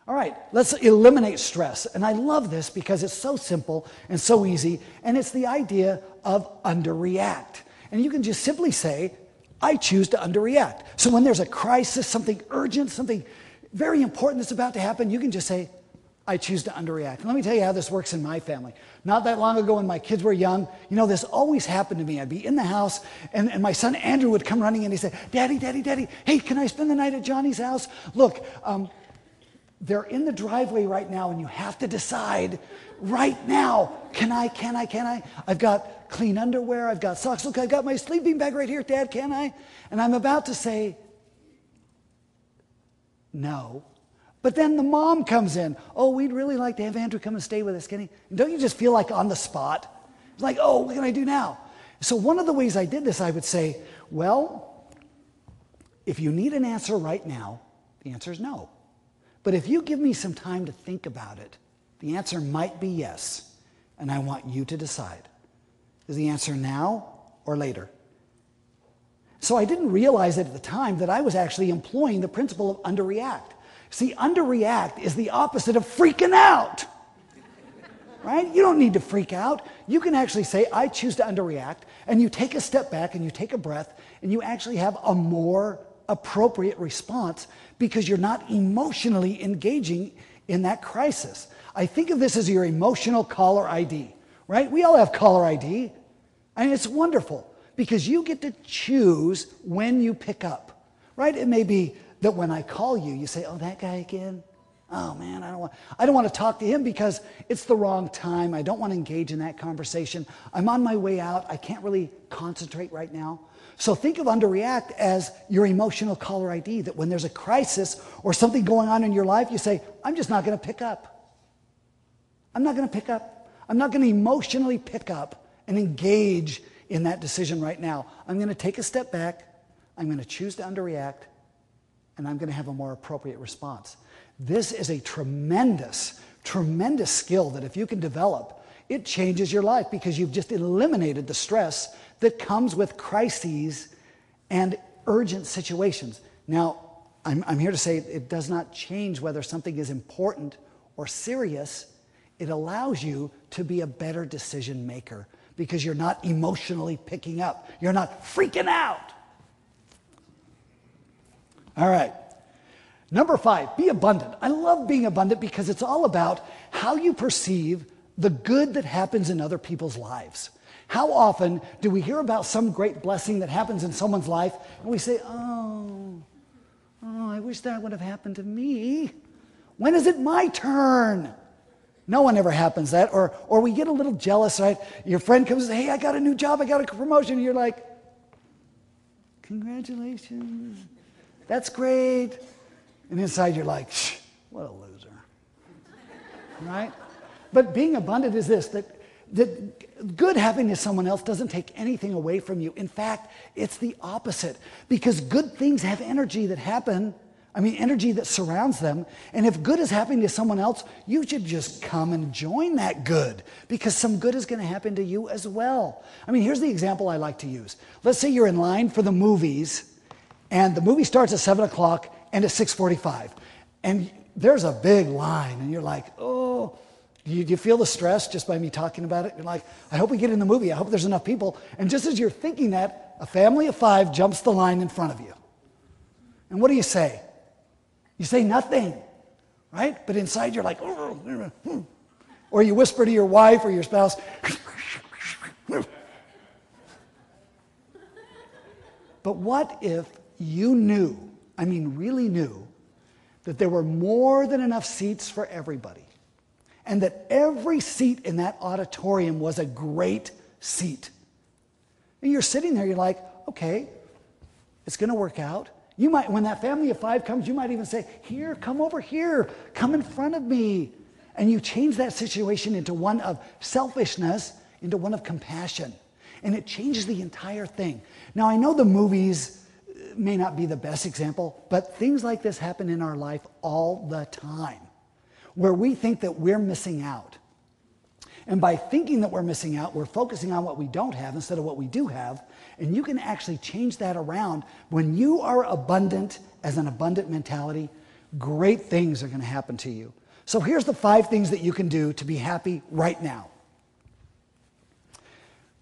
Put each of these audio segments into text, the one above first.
All right, let's eliminate stress. And I love this because it's so simple and so easy, and it's the idea of underreact. And you can just simply say, I choose to underreact. So when there's a crisis, something urgent, something very important that's about to happen, you can just say, I choose to underreact. And let me tell you how this works in my family. Not that long ago when my kids were young, this always happened to me. I'd be in the house, and my son Andrew would come running in and he'd say, Daddy, Daddy, Daddy, hey, can I spend the night at Johnny's house? Look, they're in the driveway right now, and you have to decide right now, can I? I've got clean underwear, I've got socks. Look, I've got my sleeping bag right here, Dad, can I? And I'm about to say, no. But then the mom comes in. Oh, we'd really like to have Andrew come and stay with us, can he? And don't you just feel like on the spot? It's like, oh, what can I do now? So one of the ways I did this, I would say, well, if you need an answer right now, the answer is no. But if you give me some time to think about it, the answer might be yes, and I want you to decide. Is the answer now or later? So I didn't realize it at the time that I was actually employing the principle of underreact. See, underreact is the opposite of freaking out, right? You don't need to freak out. You can actually say, I choose to underreact, and you take a step back and you take a breath, and you actually have a more appropriate response because you're not emotionally engaging in that crisis. I think of this as your emotional caller ID, right? We all have caller ID, and it's wonderful because you get to choose when you pick up, right? It may be that when I call you, you say, oh, that guy again? Oh man, I don't want to talk to him because it's the wrong time. I don't want to engage in that conversation. I'm on my way out. I can't really concentrate right now. So think of underreact as your emotional caller ID, that when there's a crisis or something going on in your life, you say, I'm just not going to pick up. I'm not going to pick up. I'm not going to emotionally pick up and engage in that decision right now. I'm going to take a step back. I'm going to choose to underreact, and I'm going to have a more appropriate response. This is a tremendous, tremendous skill that if you can develop, it changes your life because you've just eliminated the stress that comes with crises and urgent situations. Now, I'm here to say it does not change whether something is important or serious. It allows you to be a better decision maker because you're not emotionally picking up. You're not freaking out. All right. Number 5, be abundant. I love being abundant because it's all about how you perceive the good that happens in other people's lives. How often do we hear about some great blessing that happens in someone's life and we say, oh, I wish that would have happened to me. When is it my turn? No one ever happens that. Or we get a little jealous, right? Your friend comes and says, hey, I got a new job, I got a promotion. And you're like, congratulations. That's great. And inside you're like, what a loser. Right? But being abundant is this, that good happening to someone else doesn't take anything away from you. In fact, it's the opposite. Because good things have energy that happen, energy that surrounds them. And if good is happening to someone else, you should just come and join that good because some good is going to happen to you as well. Here's the example I like to use. Let's say you're in line for the movies and the movie starts at 7 o'clock and at 6:45. And there's a big line and you're like, oh, do you feel the stress just by me talking about it? You're like, I hope we get in the movie. I hope there's enough people. And just as you're thinking that, a family of 5 jumps the line in front of you. And what do you say? You say nothing, right? But inside you're like, or you whisper to your wife or your spouse, but what if you knew, really knew, that there were more than enough seats for everybody? And that every seat in that auditorium was a great seat. And you're sitting there, you're like, okay, it's going to work out. You might, when that family of 5 comes, you might even say, here, come over here, come in front of me. And you change that situation into one of selfishness, into one of compassion. And it changes the entire thing. Now, I know the movies may not be the best example, but things like this happen in our life all the time, where we think that we're missing out. And by thinking that we're missing out, we're focusing on what we don't have instead of what we do have. And you can actually change that around. When you are abundant, as an abundant mentality, great things are going to happen to you. So here's the 5 things that you can do to be happy right now.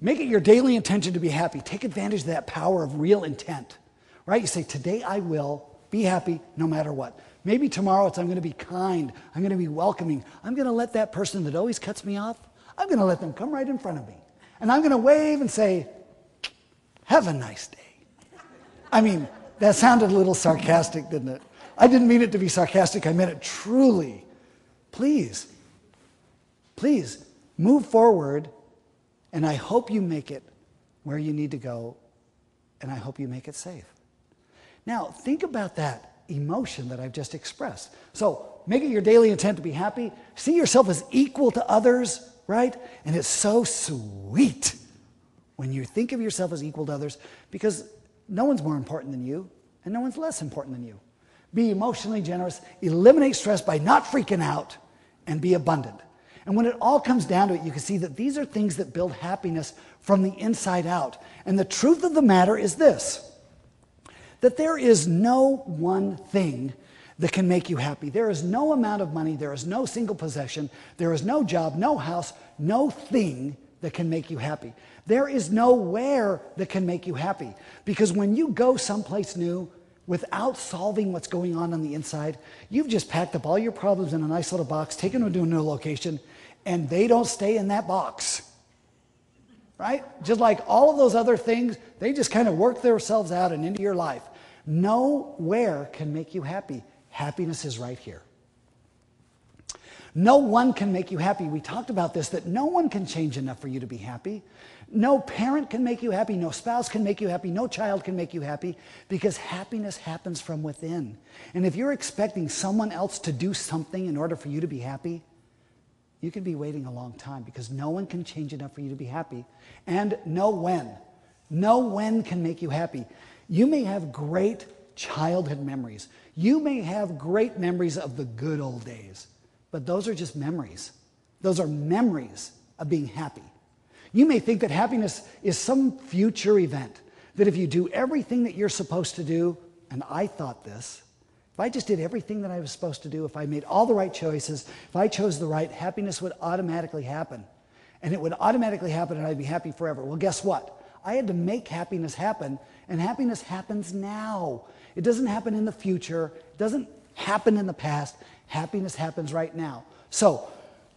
Make it your daily intention to be happy. Take advantage of that power of real intent, right? You say, today I will be happy no matter what. Maybe tomorrow I'm going to be kind. I'm going to be welcoming. I'm going to let that person that always cuts me off, I'm going to let them come right in front of me. And I'm going to wave and say, have a nice day. I mean, that sounded a little sarcastic, didn't it? I didn't mean it to be sarcastic. I meant it truly. Please move forward, and I hope you make it where you need to go, and I hope you make it safe. Now, think about that emotion that I've just expressed. So, make it your daily intent to be happy. See yourself as equal to others, right? And it's so sweet when you think of yourself as equal to others, because no one's more important than you, and no one's less important than you. Be emotionally generous, eliminate stress by not freaking out, and be abundant. And when it all comes down to it, you can see that these are things that build happiness from the inside out. And the truth of the matter is this, that there is no one thing that can make you happy. There is no amount of money, there is no single possession, there is no job, no house, no thing that can make you happy. There is no where that can make you happy. Because when you go someplace new, without solving what's going on the inside, you've just packed up all your problems in a nice little box, taken them to a new location, and they don't stay in that box. Right? Just like all of those other things, they just kind of work themselves out and into your life. Nowhere can make you happy. Happiness is right here. No one can make you happy. We talked about this, that no one can change enough for you to be happy. No parent can make you happy. No spouse can make you happy. No child can make you happy, because happiness happens from within. And if you're expecting someone else to do something in order for you to be happy, you could be waiting a long time, because no one can change enough for you to be happy. And no when can make you happy. You may have great childhood memories. You may have great memories of the good old days, but those are just memories. Those are memories of being happy. You may think that happiness is some future event, that if you do everything that you're supposed to do, and I thought this, if I just did everything that I was supposed to do, if I made all the right choices, if I chose the right, happiness would automatically happen. And it would automatically happen, and I'd be happy forever. Well, guess what? I had to make happiness happen, and happiness happens now. It doesn't happen in the future. It doesn't happen in the past. Happiness happens right now. So,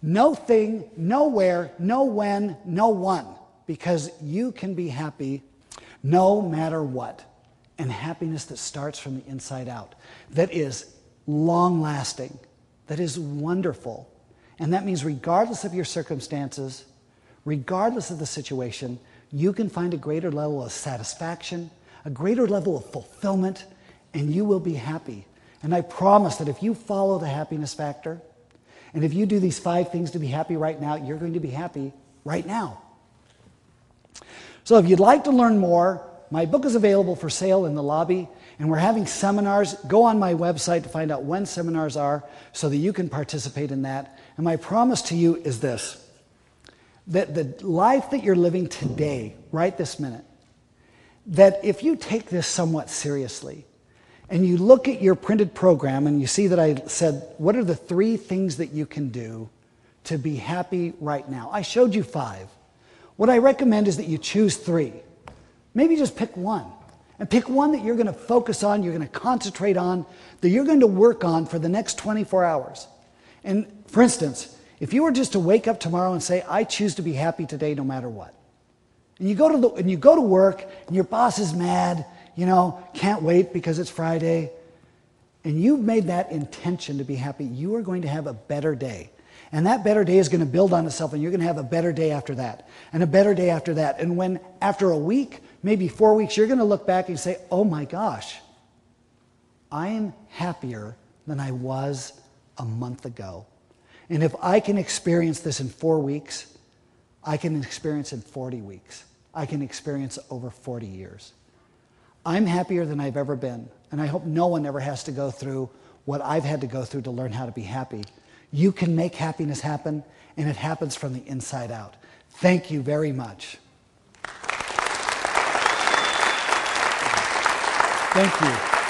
no thing, nowhere, no when, no one, because you can be happy no matter what. And happiness that starts from the inside out, that is long-lasting, that is wonderful. And that means regardless of your circumstances, regardless of the situation, you can find a greater level of satisfaction, a greater level of fulfillment, and you will be happy. And I promise that if you follow the happiness factor, and if you do these 5 things to be happy right now, you're going to be happy right now. So if you'd like to learn more, my book is available for sale in the lobby, and we're having seminars. Go on my website to find out when seminars are so that you can participate in that. And my promise to you is this, that the life that you're living today, right this minute, that if you take this somewhat seriously, and you look at your printed program and you see that I said, what are the 3 things that you can do to be happy right now? I showed you 5. What I recommend is that you choose 3. Maybe just pick one. And pick one that you're going to focus on, you're going to concentrate on, that you're going to work on for the next 24 hours. And for instance, if you were just to wake up tomorrow and say, I choose to be happy today no matter what. And you go to work and your boss is mad, can't wait because it's Friday, and you've made that intention to be happy, you are going to have a better day. And that better day is going to build on itself, and you're going to have a better day after that, and a better day after that. And when, after a week, maybe 4 weeks, you're going to look back and say, oh my gosh, I am happier than I was a month ago. And if I can experience this in 4 weeks, I can experience in 40 weeks. I can experience over 40 years. I'm happier than I've ever been, and I hope no one ever has to go through what I've had to go through to learn how to be happy. You can make happiness happen, and it happens from the inside out. Thank you very much. Thank you.